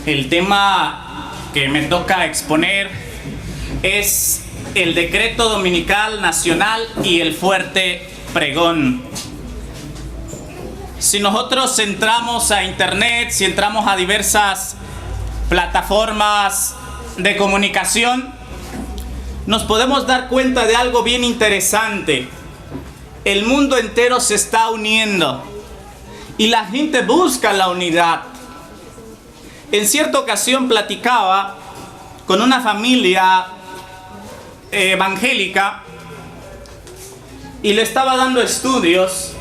El tema que me toca exponer es el decreto dominical nacional y el fuerte pregón. Si nosotros entramos a internet, si entramos a diversas plataformas de comunicación, nos podemos dar cuenta de algo bien interesante. El mundo entero se está uniendo y la gente busca la unidad. En cierta ocasión platicaba con una familia evangélica y le estaba dando estudios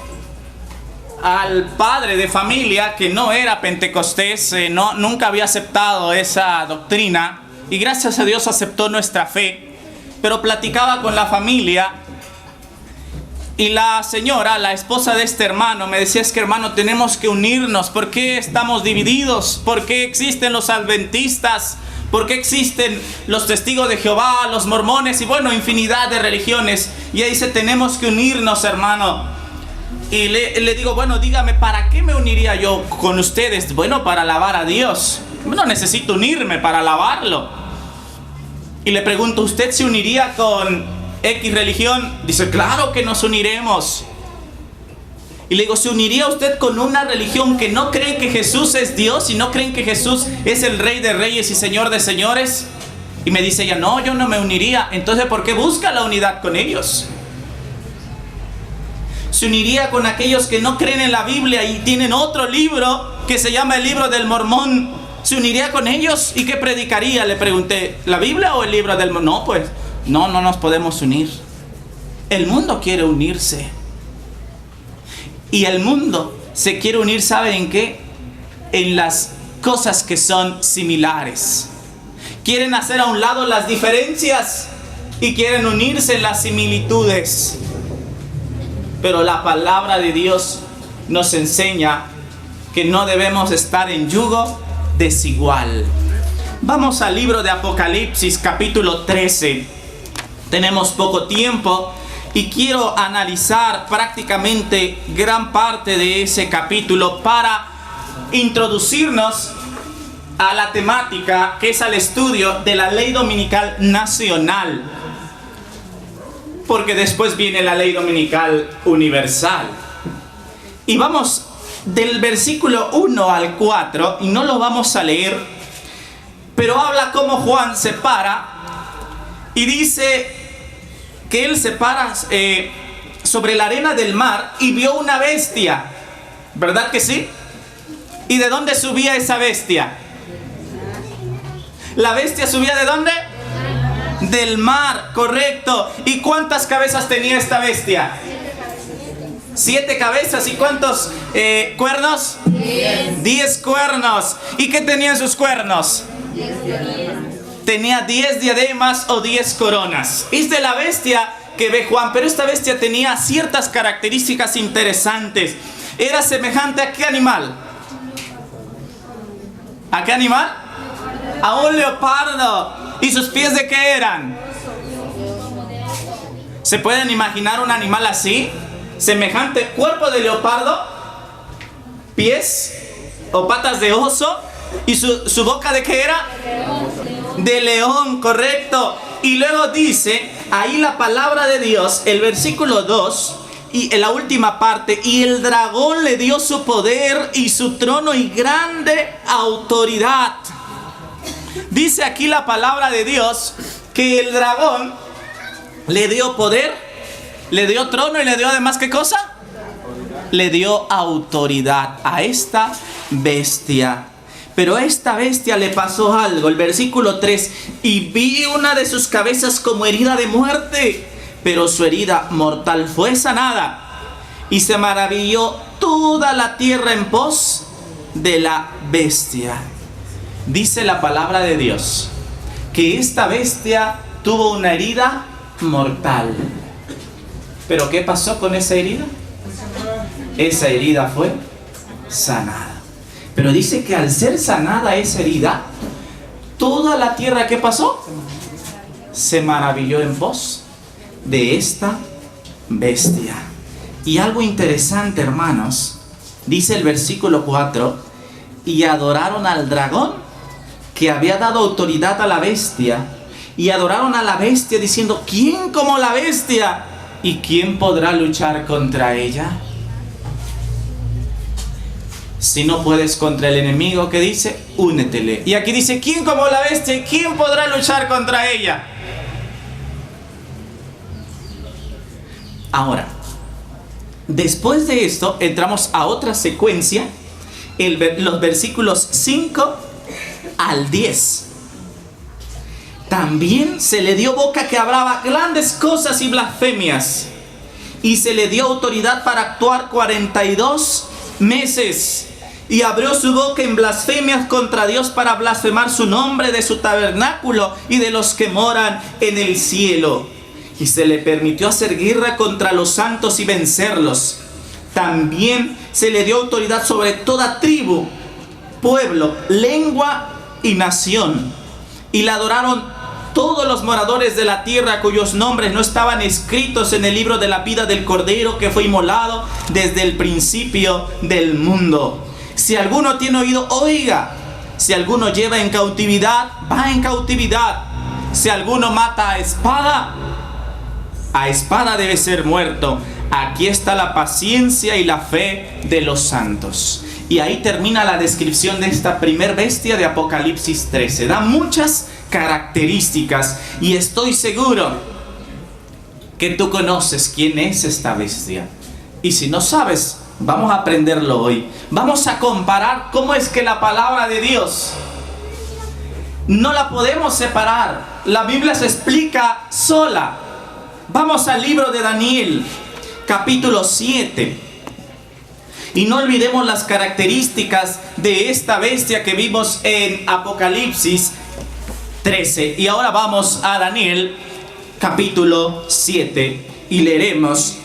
al padre de familia que no era pentecostés, nunca había aceptado esa doctrina y gracias a Dios aceptó nuestra fe, pero platicaba con la familia y la señora, la esposa de este hermano, me decía: es que hermano, tenemos que unirnos. ¿Por qué estamos divididos? ¿Por qué existen los adventistas? ¿Por qué existen los testigos de Jehová, los mormones y bueno, infinidad de religiones? Y ella dice: tenemos que unirnos, hermano. Y le digo: bueno, dígame, ¿para qué me uniría yo con ustedes? Bueno, para alabar a Dios. No necesito unirme para alabarlo. Y le pregunto: ¿usted se uniría con X religión? Dice: claro que nos uniremos. Y le digo: ¿se uniría usted con una religión que no creen que Jesús es Dios y no creen que Jesús es el Rey de Reyes y Señor de Señores? Y me dice ella: no, yo no me uniría. Entonces, ¿por qué busca la unidad con ellos? Se uniría con aquellos que no creen en la Biblia y tienen otro libro que se llama el libro del Mormón. ¿Se uniría con ellos? ¿Y qué predicaría? Le pregunté: ¿la Biblia o el libro del Mormón? No, pues no nos podemos unir. El mundo quiere unirse. Y el mundo se quiere unir, ¿saben en qué? En las cosas que son similares. Quieren hacer a un lado las diferencias y quieren unirse en las similitudes. Pero la palabra de Dios nos enseña que no debemos estar en yugo desigual. Vamos al libro de Apocalipsis, capítulo 13. Tenemos poco tiempo y quiero analizar prácticamente gran parte de ese capítulo para introducirnos a la temática que es al estudio de la ley dominical nacional, porque después viene la ley dominical universal. Y vamos del versículo 1 al 4, y no lo vamos a leer, pero habla cómo Juan se para y dice que él se para sobre la arena del mar y vio una bestia. ¿Verdad que sí? ¿Y de dónde subía esa bestia? ¿La bestia subía de dónde? Del mar, correcto. ¿Y cuántas cabezas tenía esta bestia? 7 cabezas. ¿Y cuántos cuernos? 10 cuernos. ¿Y qué tenían sus cuernos? 10. Tenía 10 diademas o 10 coronas. Es de la bestia que ve Juan, pero esta bestia tenía ciertas características interesantes. Era semejante ¿a qué animal? ¿A qué animal? A un leopardo. ¿Y sus pies de qué eran? ¿Se pueden imaginar un animal así? Semejante, cuerpo de leopardo, pies o patas de oso. ¿Y su boca de qué era? De león, correcto. Y luego dice, ahí la palabra de Dios, el versículo 2, y en la última parte: y el dragón le dio su poder y su trono y grande autoridad. Dice aquí la palabra de Dios que el dragón le dio poder, le dio trono y le dio además ¿qué cosa? Le dio autoridad a esta bestia. Pero a esta bestia le pasó algo. El versículo 3: y vi una de sus cabezas como herida de muerte, pero su herida mortal fue sanada. Y se maravilló toda la tierra en pos de la bestia. Dice la palabra de Dios que esta bestia tuvo una herida mortal. ¿Pero qué pasó con esa herida? Esa herida fue sanada. Pero dice que al ser sanada esa herida, toda la tierra, ¿qué pasó? Se maravilló en pos de esta bestia. Y algo interesante, hermanos, dice el versículo 4: y adoraron al dragón que había dado autoridad a la bestia, y adoraron a la bestia diciendo: ¿quién como la bestia? ¿Y quién podrá luchar contra ella? Si no puedes contra el enemigo, ¿qué dice? Únetele. Y aquí dice: ¿quién como la bestia? ¿Quién podrá luchar contra ella? Ahora, después de esto, entramos a otra secuencia, los versículos 5 al 10. También se le dio boca que hablaba grandes cosas y blasfemias, y se le dio autoridad para actuar 42 meses, y abrió su boca en blasfemias contra Dios para blasfemar su nombre, de su tabernáculo y de los que moran en el cielo. Y se le permitió hacer guerra contra los santos y vencerlos. También se le dio autoridad sobre toda tribu, pueblo, lengua y nación. Y la adoraron todos los moradores de la tierra, cuyos nombres no estaban escritos en el libro de la vida del Cordero que fue inmolado desde el principio del mundo. Si alguno tiene oído, oiga. Si alguno lleva en cautividad, va en cautividad. Si alguno mata a espada debe ser muerto. Aquí está la paciencia y la fe de los santos. Y ahí termina la descripción de esta primer bestia de Apocalipsis 13. Da muchas características, y estoy seguro que tú conoces quién es esta bestia. Y si no sabes, vamos a aprenderlo hoy. Vamos a comparar cómo es que la palabra de Dios no la podemos separar. La Biblia se explica sola. Vamos al libro de Daniel, capítulo 7. Y no olvidemos las características de esta bestia que vimos en Apocalipsis 13. Y ahora vamos a Daniel, capítulo 7, y leeremos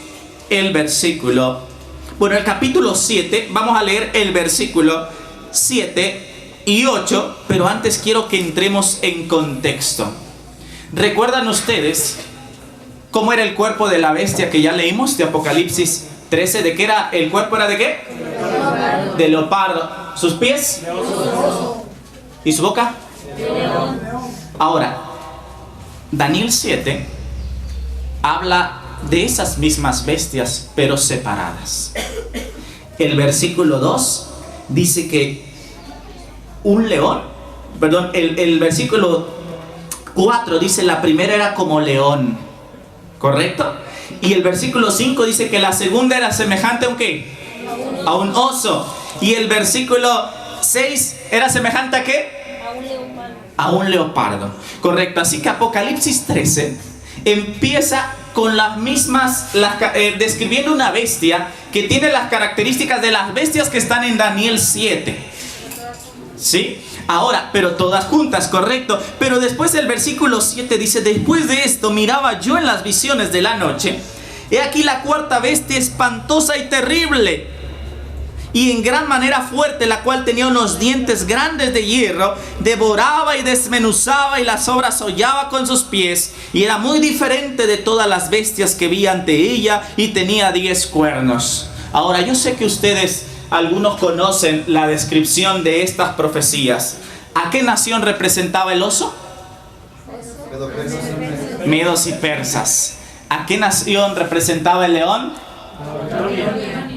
el versículo. Bueno, el capítulo 7, vamos a leer el versículo 7 y 8, pero antes quiero que entremos en contexto. ¿Recuerdan ustedes cómo era el cuerpo de la bestia que ya leímos de Apocalipsis 13? ¿De qué era? ¿El cuerpo era de qué? De leopardo. ¿Sus pies? ¿Y su boca? Ahora, Daniel 7 habla de esas mismas bestias, pero separadas. El versículo 2 dice que un león, perdón, el versículo 4 dice: la primera era como león, ¿correcto? Y el versículo 5 dice que la segunda era semejante a un ¿qué? A un oso. Y el versículo 6 era semejante ¿a qué? A un leopardo. Correcto. Así que Apocalipsis 13 empieza con las mismas, describiendo una bestia que tiene las características de las bestias que están en Daniel 7. ¿Sí? Ahora, pero todas juntas, correcto. Pero después el versículo 7 dice: después de esto miraba yo en las visiones de la noche, he aquí la cuarta bestia, espantosa y terrible, y en gran manera fuerte, la cual tenía unos dientes grandes de hierro, devoraba y desmenuzaba, y las obras hollaba con sus pies, y era muy diferente de todas las bestias que vi ante ella, y tenía 10 cuernos. Ahora, yo sé que ustedes, algunos conocen la descripción de estas profecías. ¿A qué nación representaba el oso? Medos y persas. ¿A qué nación representaba el león?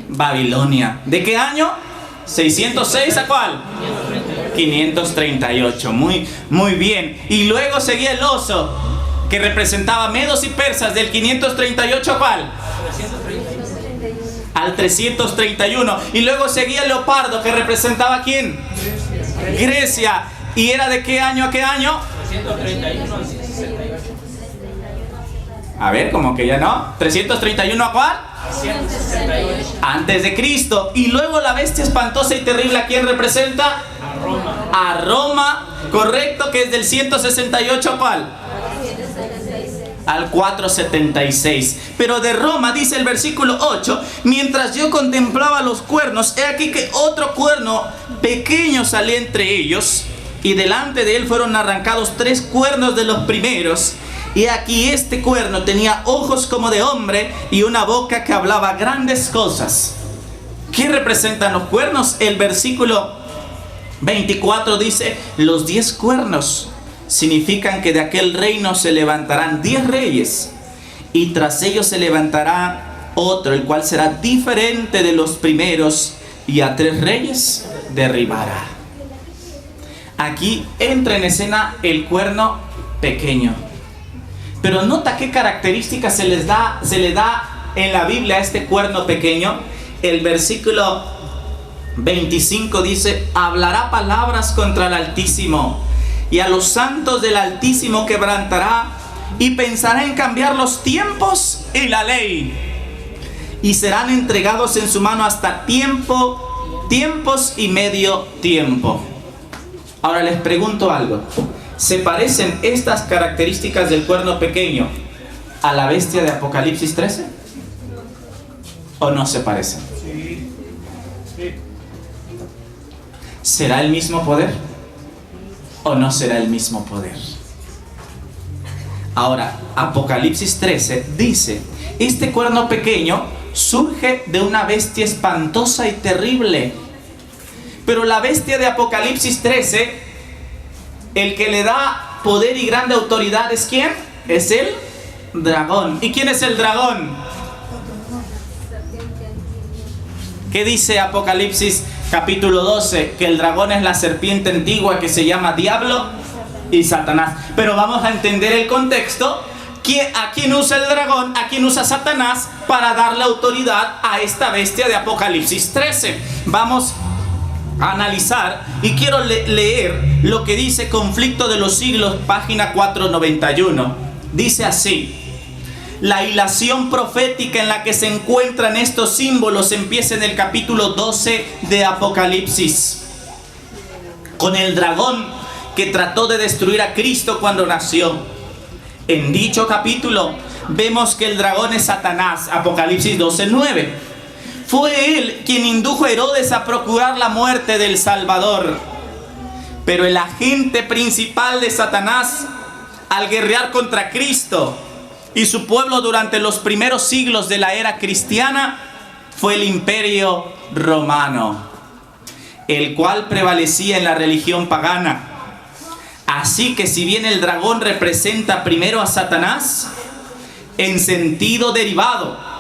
Babilonia. ¿De qué año? 606. ¿A cuál? 538. Muy bien. Y luego seguía el oso, que representaba medos y persas, del 538 ¿a cuál? Al 331. Y luego seguía el leopardo, que representaba ¿a quién? Grecia. ¿Y era de qué año a qué año? 331 al 68. A ver, como que ya no. 331 ¿a cuál? 168. Antes de Cristo. Y luego la bestia espantosa y terrible, ¿a quién representa? A Roma. A Roma, correcto, que es del 168 ¿a cuál? Al 476. Pero de Roma dice el versículo 8: mientras yo contemplaba los cuernos, he aquí que otro cuerno pequeño salía entre ellos, y delante de él fueron arrancados 3 cuernos de los primeros. Y aquí este cuerno tenía ojos como de hombre y una boca que hablaba grandes cosas. ¿Qué representan los cuernos? El versículo 24 dice, los 10 cuernos significan que de aquel reino se levantarán 10 reyes, y tras ellos se levantará otro, el cual será diferente de los primeros, y a 3 reyes derribará. Aquí entra en escena el cuerno pequeño. Pero nota qué características se le da en la Biblia a este cuerno pequeño. El versículo 25 dice, hablará palabras contra el Altísimo, y a los santos del Altísimo quebrantará, y pensará en cambiar los tiempos y la ley, y serán entregados en su mano hasta tiempos y medio tiempo. Ahora les pregunto algo. ¿Se parecen estas características del cuerno pequeño a la bestia de Apocalipsis 13? ¿O no se parecen? ¿Será el mismo poder? ¿O no será el mismo poder? Ahora, Apocalipsis 13 dice, este cuerno pequeño surge de una bestia espantosa y terrible. Pero la bestia de Apocalipsis 13, el que le da poder y grande autoridad, ¿es quién? Es el dragón. ¿Y quién es el dragón? ¿Qué dice Apocalipsis capítulo 12? Que el dragón es la serpiente antigua que se llama Diablo y Satanás. Pero vamos a entender el contexto. ¿A quién usa el dragón? ¿A quién usa Satanás para darle autoridad a esta bestia de Apocalipsis 13? Vamos a analizar, y quiero leer lo que dice Conflicto de los Siglos, página 491. Dice así: la hilación profética en la que se encuentran estos símbolos empieza en el capítulo 12 de Apocalipsis, con el dragón que trató de destruir a Cristo cuando nació. En dicho capítulo vemos que el dragón es Satanás, Apocalipsis 12:9. Fue él quien indujo a Herodes a procurar la muerte del Salvador. Pero el agente principal de Satanás, al guerrear contra Cristo y su pueblo durante los primeros siglos de la era cristiana, fue el Imperio Romano, el cual prevalecía en la religión pagana. Así que si bien el dragón representa primero a Satanás, en sentido derivado,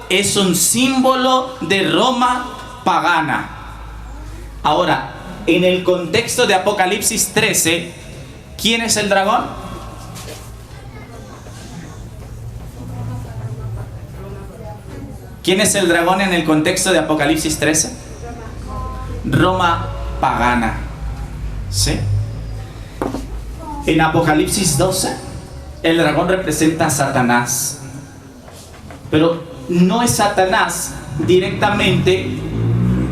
es un símbolo de Roma pagana. Ahora, en el contexto de Apocalipsis 13, ¿quién es el dragón? ¿Quién es el dragón en el contexto de Apocalipsis 13? Roma pagana. ¿Sí? En Apocalipsis 12, el dragón representa a Satanás. Pero no es Satanás directamente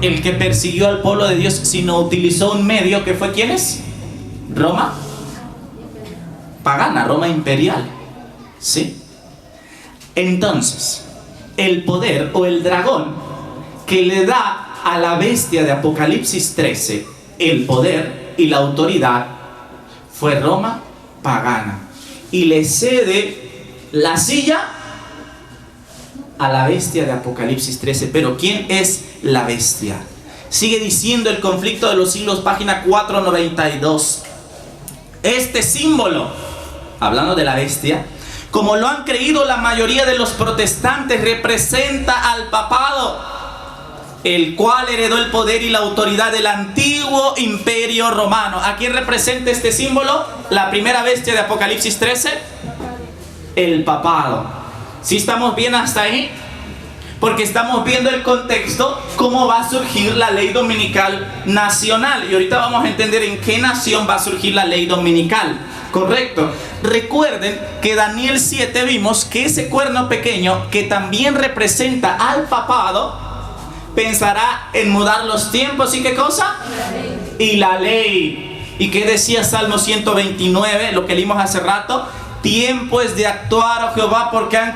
el que persiguió al pueblo de Dios, sino utilizó un medio que fue, ¿quién es? Roma pagana, Roma imperial. ¿Sí? Entonces, el poder o el dragón que le da a la bestia de Apocalipsis 13 el poder y la autoridad fue Roma pagana, y le cede la silla a la bestia de Apocalipsis 13. Pero ¿quién es la bestia? Sigue diciendo el Conflicto de los Siglos, página 492. Este símbolo, hablando de la bestia, como lo han creído la mayoría de los protestantes, representa al papado, el cual heredó el poder y la autoridad del antiguo imperio romano. ¿A quién representa este símbolo? La primera bestia de Apocalipsis 13, el papado. ¿Sí estamos bien hasta ahí? Porque estamos viendo el contexto, cómo va a surgir la ley dominical nacional. Y ahorita vamos a entender en qué nación va a surgir la ley dominical. Correcto. Recuerden que Daniel 7 vimos que ese cuerno pequeño, que también representa al papado, pensará en mudar los tiempos. ¿Y qué cosa? Y la ley. ¿Y qué decía Salmo 129, lo que leímos hace rato? Tiempo es de actuar, oh Jehová, porque han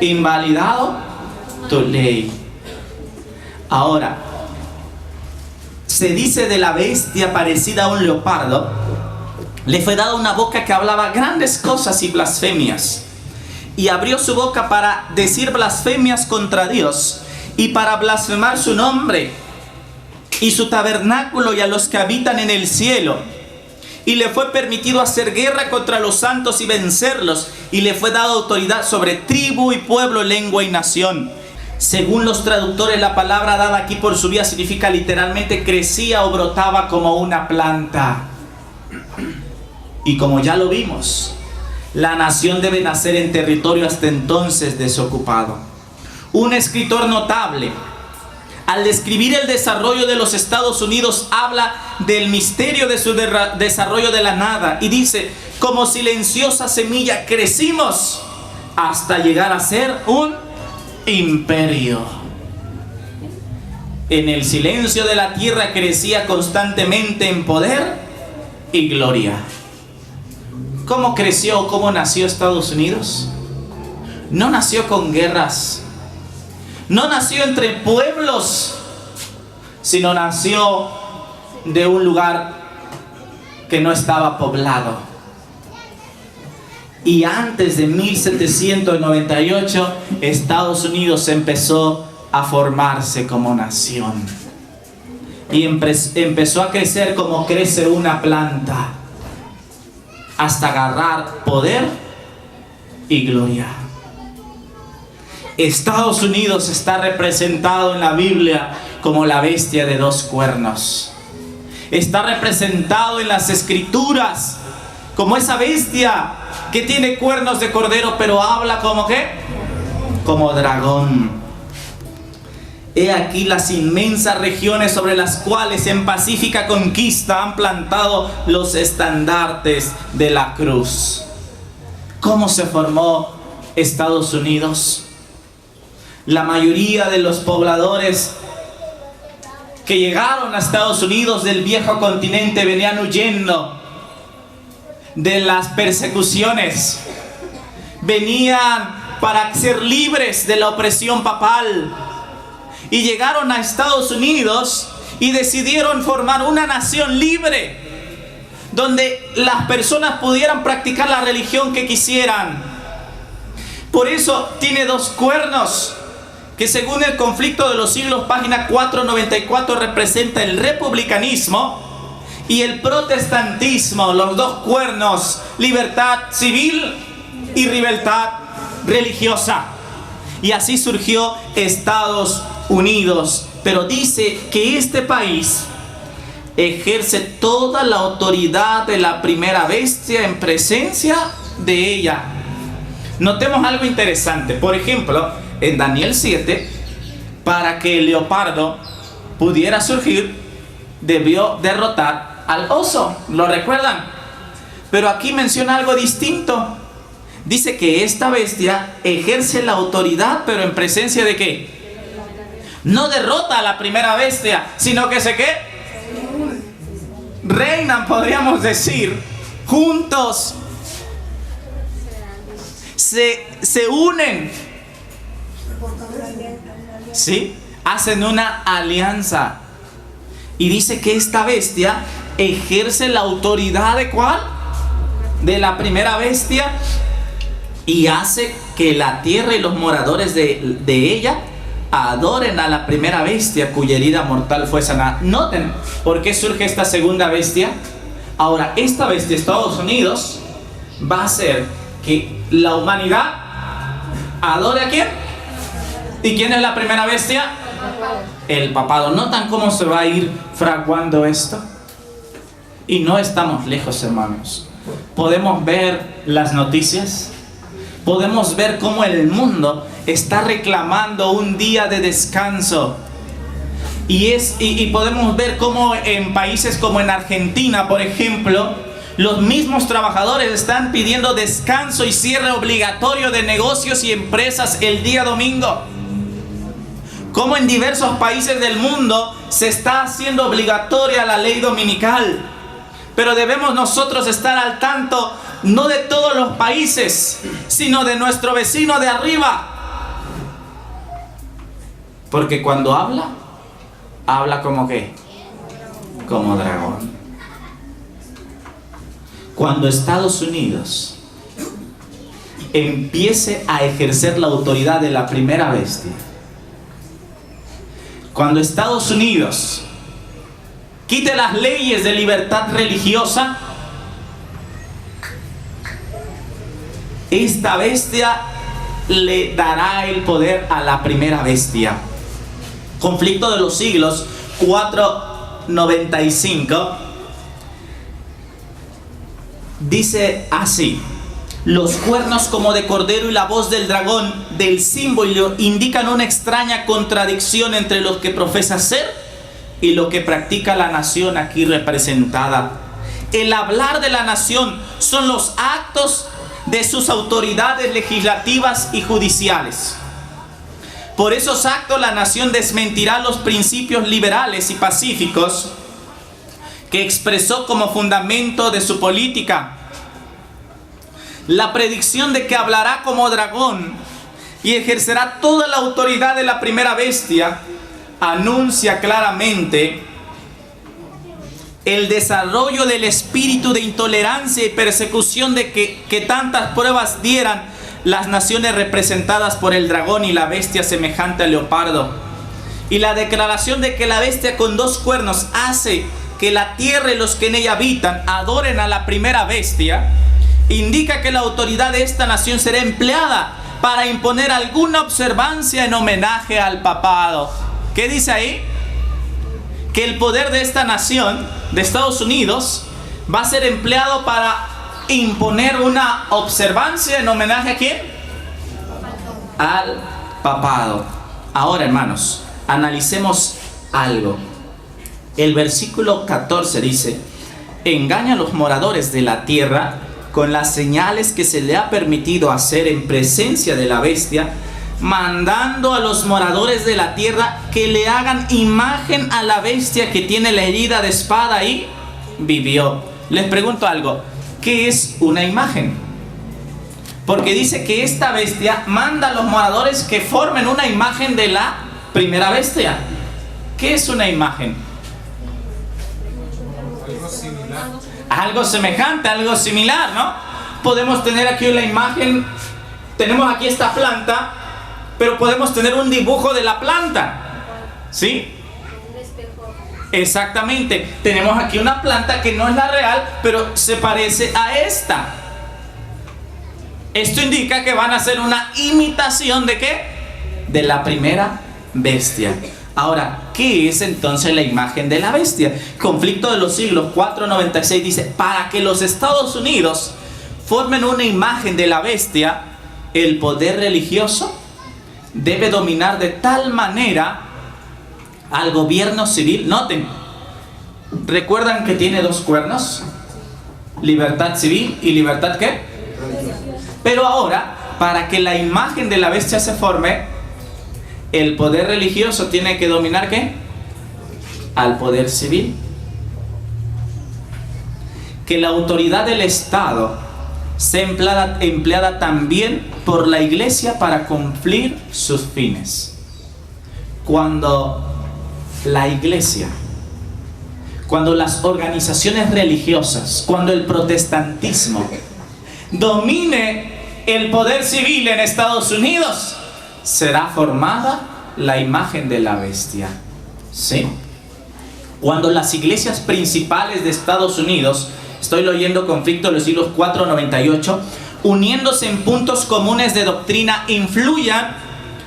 invalidado tu ley. Ahora, se dice de la bestia parecida a un leopardo, le fue dada una boca que hablaba grandes cosas y blasfemias, y abrió su boca para decir blasfemias contra Dios y para blasfemar su nombre. y su tabernáculo y a los que habitan en el cielo. Y le fue permitido hacer guerra contra los santos y vencerlos. Y le fue dada autoridad sobre tribu y pueblo, lengua y nación. Según los traductores, la palabra dada aquí por su vida significa literalmente crecía o brotaba como una planta. Y como ya lo vimos, la nación debe nacer en territorio hasta entonces desocupado. Un escritor notable, al describir el desarrollo de los Estados Unidos, habla del misterio de su desarrollo de la nada y dice: como silenciosa semilla crecimos hasta llegar a ser un imperio. En el silencio de la tierra crecía constantemente en poder y gloria. ¿Cómo creció, cómo nació Estados Unidos? No nació con guerras, no nació entre pueblos, sino nació de un lugar que no estaba poblado. Y antes de 1798, Estados Unidos empezó a formarse como nación. Y empezó a crecer como crece una planta, hasta agarrar poder y gloria. Estados Unidos está representado en la Biblia como la bestia de dos cuernos. Está representado en las Escrituras como esa bestia que tiene cuernos de cordero, pero habla como ¿qué? Como dragón. He aquí las inmensas regiones sobre las cuales en pacífica conquista han plantado los estandartes de la cruz. ¿Cómo se formó Estados Unidos? La mayoría de los pobladores que llegaron a Estados Unidos del viejo continente venían huyendo de las persecuciones. Venían para ser libres de la opresión papal. Y llegaron a Estados Unidos y decidieron formar una nación libre, donde las personas pudieran practicar la religión que quisieran. Por eso tiene dos cuernos, que según el Conflicto de los Siglos, página 494, representa el republicanismo y el protestantismo, los dos cuernos: libertad civil y libertad religiosa. Y así surgió Estados Unidos. Pero dice que este país ejerce toda la autoridad de la primera bestia en presencia de ella. Notemos algo interesante. Por ejemplo, en Daniel 7, para que el leopardo pudiera surgir, debió derrotar al oso. ¿Lo recuerdan? Pero aquí menciona algo distinto. Dice que esta bestia ejerce la autoridad, pero en presencia de ¿qué? No derrota a la primera bestia, sino que ¿qué? Reinan, podríamos decir, juntos. Se unen. ¿Sí? Hacen una alianza. Y dice que esta bestia ejerce la autoridad ¿de cuál? De la primera bestia. Y hace que la tierra y los moradores de ella adoren a la primera bestia, cuya herida mortal fue sanada. Noten por qué surge esta segunda bestia. Ahora, esta bestia, Estados Unidos, va a hacer que la humanidad adore ¿a quién? ¿Y quién es la primera bestia? El papado. ¿Notan cómo se va a ir fraguando esto? Y no estamos lejos, hermanos. Podemos ver las noticias. Podemos ver cómo el mundo está reclamando un día de descanso. Y podemos ver cómo en países como en Argentina, por ejemplo, los mismos trabajadores están pidiendo descanso y cierre obligatorio de negocios y empresas el día domingo. Como en diversos países del mundo se está haciendo obligatoria la ley dominical. Pero debemos nosotros estar al tanto, no de todos los países, sino de nuestro vecino de arriba. Porque cuando habla como ¿qué? Como dragón. Cuando Estados Unidos empiece a ejercer la autoridad de la primera bestia, cuando Estados Unidos quite las leyes de libertad religiosa, esta bestia le dará el poder a la primera bestia. Conflicto de los siglos 4:95 dice así: los cuernos como de cordero y la voz del dragón del símbolo indican una extraña contradicción entre lo que profesa ser y lo que practica la nación aquí representada. El hablar de la nación son los actos de sus autoridades legislativas y judiciales. Por esos actos la nación desmentirá los principios liberales y pacíficos que expresó como fundamento de su política. La predicción de que hablará como dragón y ejercerá toda la autoridad de la primera bestia anuncia claramente el desarrollo del espíritu de intolerancia y persecución de que tantas pruebas dieran las naciones representadas por el dragón y la bestia semejante al leopardo. Y la declaración de que la bestia con dos cuernos hace que la tierra y los que en ella habitan adoren a la primera bestia, indica que la autoridad de esta nación será empleada para imponer alguna observancia en homenaje al papado. ¿Qué dice ahí? Que el poder de esta nación, de Estados Unidos, va a ser empleado para imponer una observancia en homenaje ¿a quién? Al papado. Ahora, hermanos, analicemos algo. El versículo 14 dice: engaña a los moradores de la tierra con las señales que se le ha permitido hacer en presencia de la bestia, mandando a los moradores de la tierra que le hagan imagen a la bestia que tiene la herida de espada y vivió. Les pregunto algo: ¿qué es una imagen? Porque dice que esta bestia manda a los moradores que formen una imagen de la primera bestia. ¿Qué es una imagen? Algo similar. Algo semejante, algo similar, ¿no? Podemos tener aquí la imagen, tenemos aquí esta planta, pero podemos tener un dibujo de la planta, ¿sí? Exactamente, tenemos aquí una planta que no es la real, pero se parece a esta. Esto indica que van a hacer una imitación ¿de qué? De la primera bestia. Ahora, ¿qué es entonces la imagen de la bestia? Conflicto de los siglos 4:96 dice: para que los Estados Unidos formen una imagen de la bestia, el poder religioso debe dominar de tal manera al gobierno civil. Noten, ¿recuerdan que tiene dos cuernos? Libertad civil y libertad ¿qué? Pero ahora, para que la imagen de la bestia se forme, el poder religioso tiene que dominar ¿qué? Al poder civil. Que la autoridad del Estado sea empleada también por la iglesia para cumplir sus fines. Cuando la iglesia, cuando las organizaciones religiosas, cuando el protestantismo domine el poder civil en Estados Unidos, será formada la imagen de la bestia. ¿Sí? Cuando las iglesias principales de Estados Unidos, estoy leyendo Conflicto de los siglos 4:98, uniéndose en puntos comunes de doctrina, influyan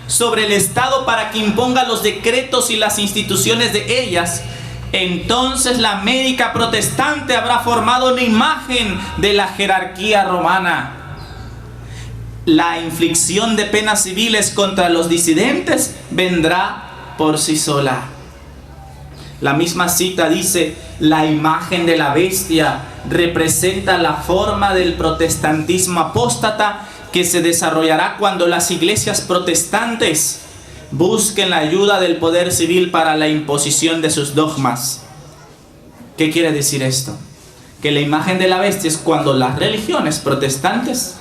sobre el Estado para que imponga los decretos y las instituciones de ellas, entonces la América protestante habrá formado una imagen de la jerarquía romana. La inflicción de penas civiles contra los disidentes vendrá por sí sola. La misma cita dice: la imagen de la bestia representa la forma del protestantismo apóstata que se desarrollará cuando las iglesias protestantes busquen la ayuda del poder civil para la imposición de sus dogmas. ¿Qué quiere decir esto? Que la imagen de la bestia es cuando las religiones protestantes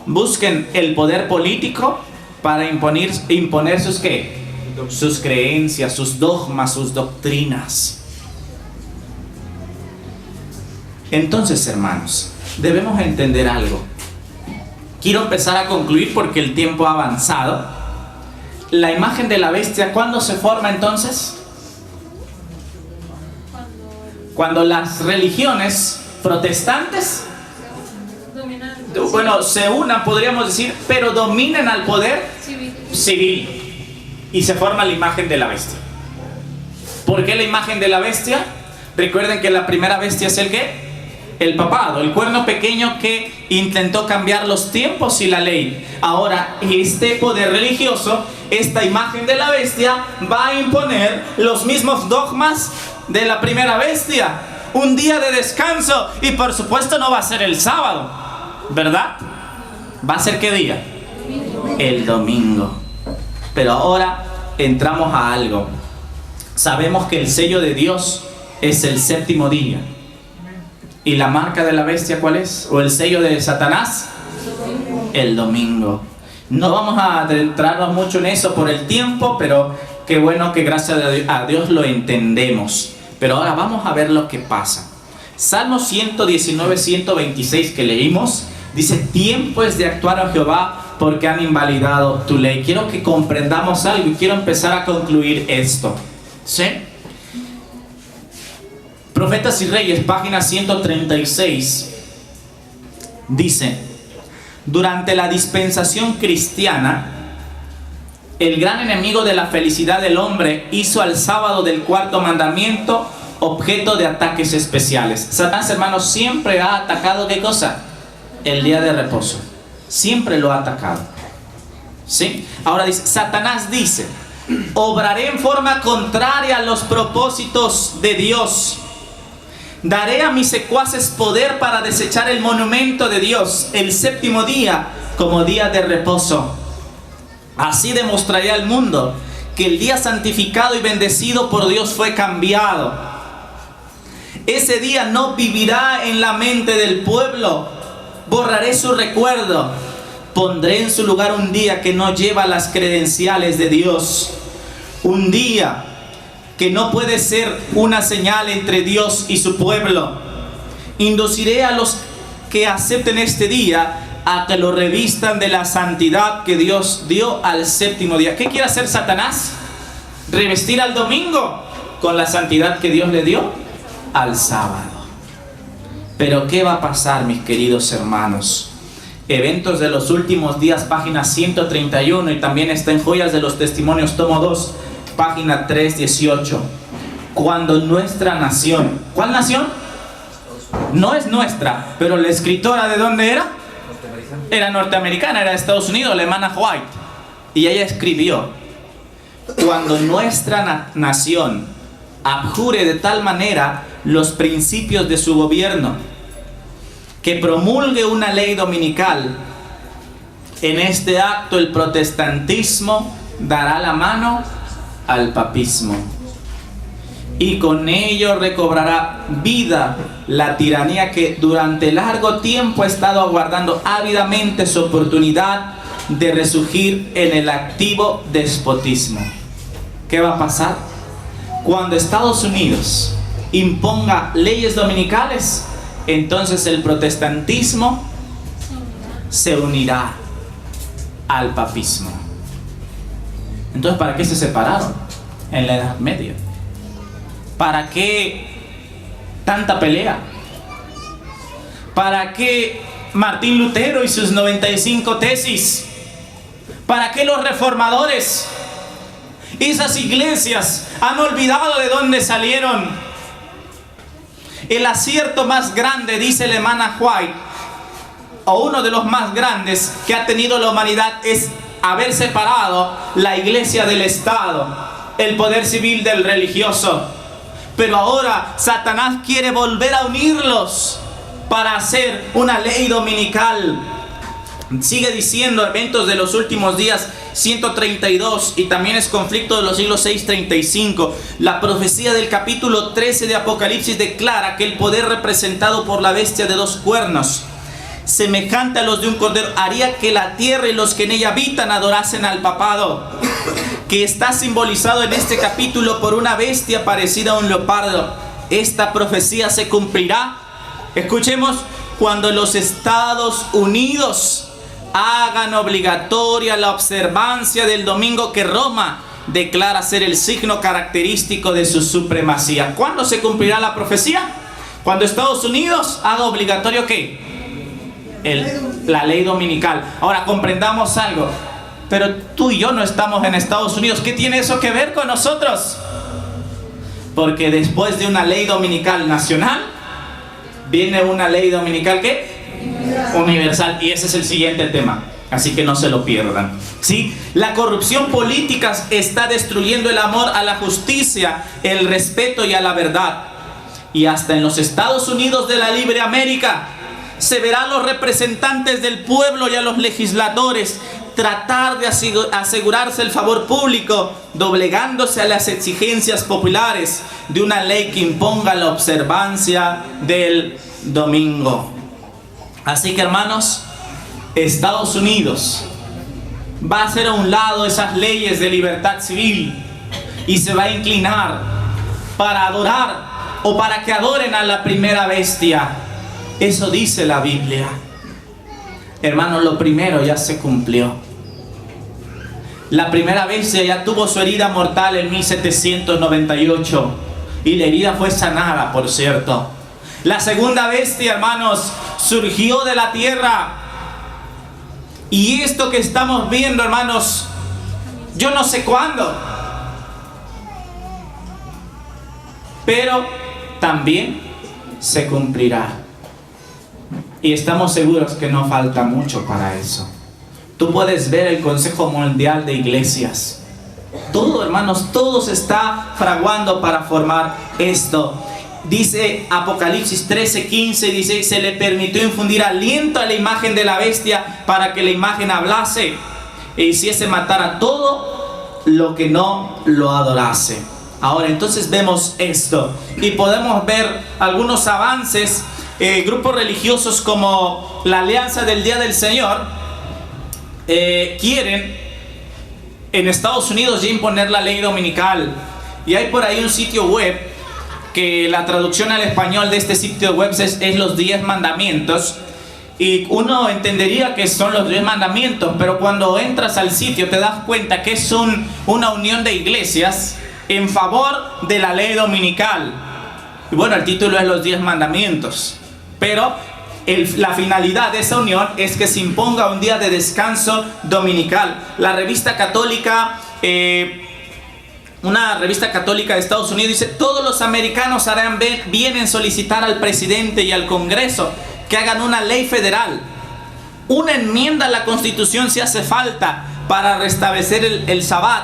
busquen el poder político para imponer sus ¿qué? Sus creencias, sus dogmas, sus doctrinas. Entonces, hermanos, debemos entender algo. Quiero empezar a concluir porque el tiempo ha avanzado. La imagen de la bestia, ¿cuándo se forma entonces? Cuando las religiones protestantes, bueno, se unan, podríamos decir, pero dominen al poder civil y se forma la imagen de la bestia. ¿Por qué la imagen de la bestia? Recuerden que la primera bestia es el ¿qué? El papado, el cuerno pequeño que intentó cambiar los tiempos y la ley. Ahora, este poder religioso, esta imagen de la bestia, va a imponer los mismos dogmas de la primera bestia. Un día de descanso, y por supuesto no va a ser el sábado, ¿verdad? ¿Va a ser qué día? El domingo. Pero ahora entramos a algo. Sabemos que el sello de Dios es el séptimo día. ¿Y la marca de la bestia cuál es? ¿O el sello de Satanás? El domingo. No vamos a adentrarnos mucho en eso por el tiempo, pero qué bueno que gracias a Dios lo entendemos. Pero ahora vamos a ver lo que pasa. Salmo 119, 126 que leímos, dice: tiempo es de actuar a Jehová porque han invalidado tu ley. Quiero que comprendamos algo y quiero empezar a concluir esto. ¿Sí? Profetas y Reyes, página 136, dice: durante la dispensación cristiana, el gran enemigo de la felicidad del hombre hizo al sábado del cuarto mandamiento objeto de ataques especiales. Satanás, hermanos, siempre ha atacado ¿qué cosa? El día de reposo. Siempre lo ha atacado. ¿Sí? Ahora dice, Satanás dice: obraré en forma contraria a los propósitos de Dios. Daré a mis secuaces poder para desechar el monumento de Dios, el séptimo día, como día de reposo. Así demostraré al mundo que el día santificado y bendecido por Dios fue cambiado. Ese día no vivirá en la mente del pueblo. Borraré su recuerdo. Pondré en su lugar un día que no lleva las credenciales de Dios. Un día que no puede ser una señal entre Dios y su pueblo. Induciré a los que acepten este día a que lo revistan de la santidad que Dios dio al séptimo día. ¿Qué quiere hacer Satanás? Revestir al domingo con la santidad que Dios le dio al sábado. Pero ¿qué va a pasar, mis queridos hermanos? Eventos de los últimos días, página 131, y también está en Joyas de los Testimonios, tomo 2, página 318. Cuando nuestra nación, ¿cuál nación? No es nuestra, pero la escritora, ¿de dónde era? Era norteamericana, era de Estados Unidos, la hermana White. Y ella escribió: cuando nuestra nación abjure de tal manera los principios de su gobierno, que promulgue una ley dominical, en este acto el protestantismo dará la mano al papismo, y con ello recobrará vida la tiranía que durante largo tiempo ha estado aguardando ávidamente su oportunidad de resurgir en el activo despotismo. ¿Qué va a pasar? Cuando Estados Unidos imponga leyes dominicales, entonces el protestantismo se unirá al papismo. Entonces, ¿para qué se separaron en la Edad Media? ¿Para qué tanta pelea? ¿Para qué Martín Lutero y sus 95 tesis? ¿Para qué los reformadores? Esas iglesias han olvidado de dónde salieron. El acierto más grande, dice la hermana White, o uno de los más grandes que ha tenido la humanidad, es haber separado la iglesia del Estado, el poder civil del religioso. Pero ahora Satanás quiere volver a unirlos para hacer una ley dominical. Sigue diciendo, eventos de los últimos días, 132, y también es conflicto de los siglos 6-35. La profecía del capítulo 13 de Apocalipsis declara que el poder representado por la bestia de dos cuernos, semejante a los de un cordero, haría que la tierra y los que en ella habitan adorasen al papado, que está simbolizado en este capítulo por una bestia parecida a un leopardo. Esta profecía se cumplirá, escuchemos, cuando los Estados Unidos hagan obligatoria la observancia del domingo que Roma declara ser el signo característico de su supremacía. ¿Cuándo se cumplirá la profecía? Cuando Estados Unidos haga obligatorio ¿qué? La ley dominical. Ahora comprendamos algo. Pero tú y yo no estamos en Estados Unidos. ¿Qué tiene eso que ver con nosotros? Porque después de una ley dominical nacional, viene una ley dominical ¿qué? Universal. Y ese es el siguiente tema. Así que no se lo pierdan. ¿Sí? La corrupción política está destruyendo el amor a la justicia, el respeto y a la verdad. Y hasta en los Estados Unidos de la libre América se verán los representantes del pueblo y a los legisladores tratar de asegurarse el favor público, doblegándose a las exigencias populares de una ley que imponga la observancia del domingo. Así que, hermanos, Estados Unidos va a hacer a un lado esas leyes de libertad civil y se va a inclinar para adorar o para que adoren a la primera bestia. Eso dice la Biblia. Hermanos, lo primero ya se cumplió. La primera bestia ya tuvo su herida mortal en 1798 y la herida fue sanada, por cierto. La segunda bestia, hermanos, surgió de la tierra. Y esto que estamos viendo, hermanos, yo no sé cuándo, pero también se cumplirá. Y estamos seguros que no falta mucho para eso. Tú puedes ver el Consejo Mundial de Iglesias. Todo, hermanos, todo se está fraguando para formar esto. Dice Apocalipsis 13:15, dice, se le permitió infundir aliento a la imagen de la bestia para que la imagen hablase e hiciese matar a todo lo que no lo adorase. Ahora, entonces vemos esto y podemos ver algunos avances. Grupos religiosos como la Alianza del Día del Señor quieren en Estados Unidos ya imponer la ley dominical. Y hay por ahí un sitio web que la traducción al español de este sitio web es los 10 mandamientos. Y uno entendería que son los 10 mandamientos, pero cuando entras al sitio te das cuenta que es una unión de iglesias en favor de la ley dominical. Y bueno, el título es los 10 mandamientos, pero la finalidad de esa unión es que se imponga un día de descanso dominical. La revista católica, una revista católica de Estados Unidos dice: todos los americanos harán bien en solicitar al presidente y al Congreso que hagan una ley federal, una enmienda a la Constitución si hace falta, para restablecer el Sabbat.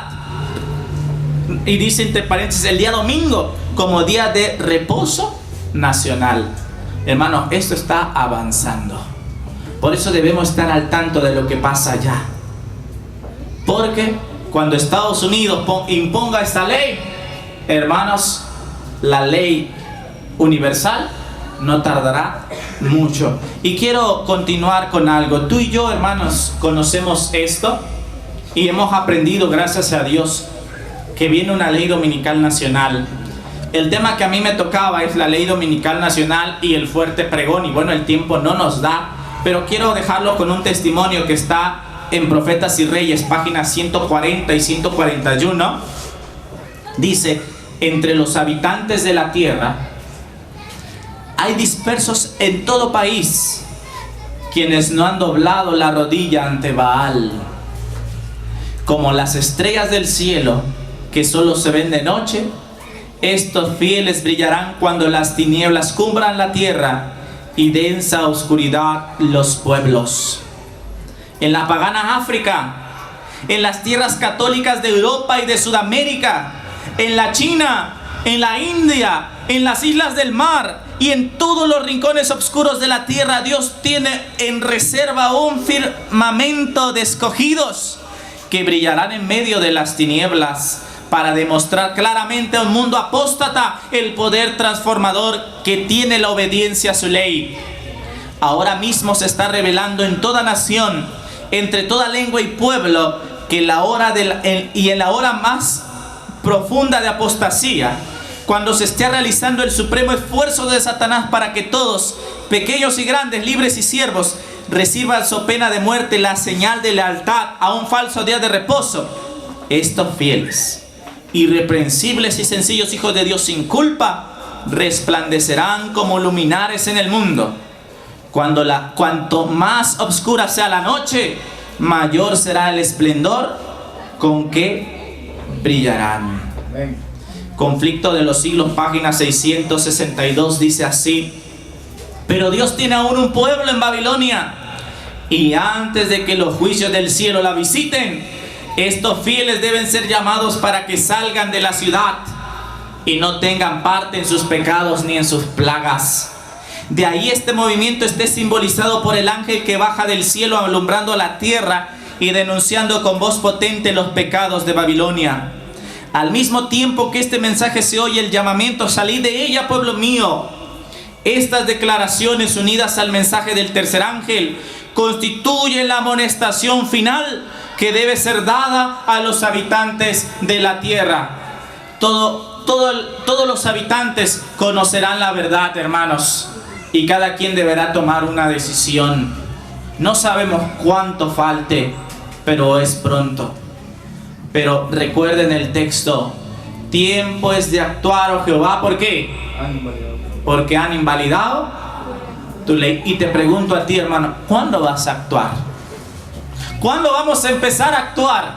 Y dice entre paréntesis el día domingo como día de reposo nacional. Hermanos, esto está avanzando. Por eso debemos estar al tanto de lo que pasa allá. Porque cuando Estados Unidos imponga esta ley, hermanos, la ley universal no tardará mucho. Y quiero continuar con algo. Tú y yo, hermanos, conocemos esto y hemos aprendido, gracias a Dios, que viene una ley dominical nacional. El tema que a mí me tocaba es la ley dominical nacional y el fuerte pregón. Y bueno, el tiempo no nos da, pero quiero dejarlo con un testimonio que está en Profetas y Reyes, páginas 140 y 141. Dice: entre los habitantes de la tierra hay dispersos en todo país quienes no han doblado la rodilla ante Baal, como las estrellas del cielo que solo se ven de noche. Estos fieles brillarán cuando las tinieblas cubran la tierra y densa oscuridad los pueblos. En la pagana África, en las tierras católicas de Europa y de Sudamérica, en la China, en la India, en las islas del mar y en todos los rincones oscuros de la tierra, Dios tiene en reserva un firmamento de escogidos que brillarán en medio de las tinieblas, para demostrar claramente a un mundo apóstata el poder transformador que tiene la obediencia a su ley. Ahora mismo se está revelando en toda nación, entre toda lengua y pueblo, que en la hora más profunda de apostasía, cuando se esté realizando el supremo esfuerzo de Satanás para que todos, pequeños y grandes, libres y siervos, reciban su pena de muerte la señal de lealtad a un falso día de reposo, estos fieles, irreprensibles y sencillos hijos de Dios sin culpa, resplandecerán como luminares en el mundo. Cuanto más oscura sea la noche, mayor será el esplendor con que brillarán. Conflicto de los siglos, página 662, dice así: pero Dios tiene aún un pueblo en Babilonia, y antes de que los juicios del cielo la visiten, estos fieles deben ser llamados para que salgan de la ciudad y no tengan parte en sus pecados ni en sus plagas. De ahí este movimiento esté simbolizado por el ángel que baja del cielo alumbrando la tierra y denunciando con voz potente los pecados de Babilonia. Al mismo tiempo que este mensaje se oye el llamamiento: salid de ella, pueblo mío. Estas declaraciones, unidas al mensaje del tercer ángel, constituyen la amonestación final que debe ser dada a los habitantes de la tierra. Todos los habitantes conocerán la verdad, hermanos, y cada quien deberá tomar una decisión. No sabemos cuánto falte, pero es pronto. Pero recuerden el texto: tiempo es de actuar, oh Jehová. ¿Por qué? Porque han invalidado tu ley. Y te pregunto a ti, hermano, ¿cuándo vas a actuar? ¿Cuándo vamos a empezar a actuar?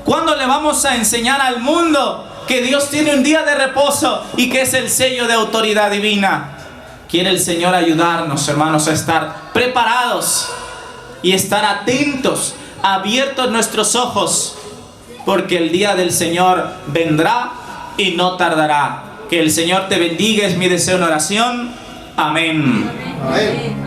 ¿Cuándo le vamos a enseñar al mundo que Dios tiene un día de reposo y que es el sello de autoridad divina? Quiere el Señor ayudarnos, hermanos, a estar preparados y estar atentos, abiertos nuestros ojos, porque el día del Señor vendrá y no tardará. Que el Señor te bendiga, es mi deseo en oración. Amén. Amén.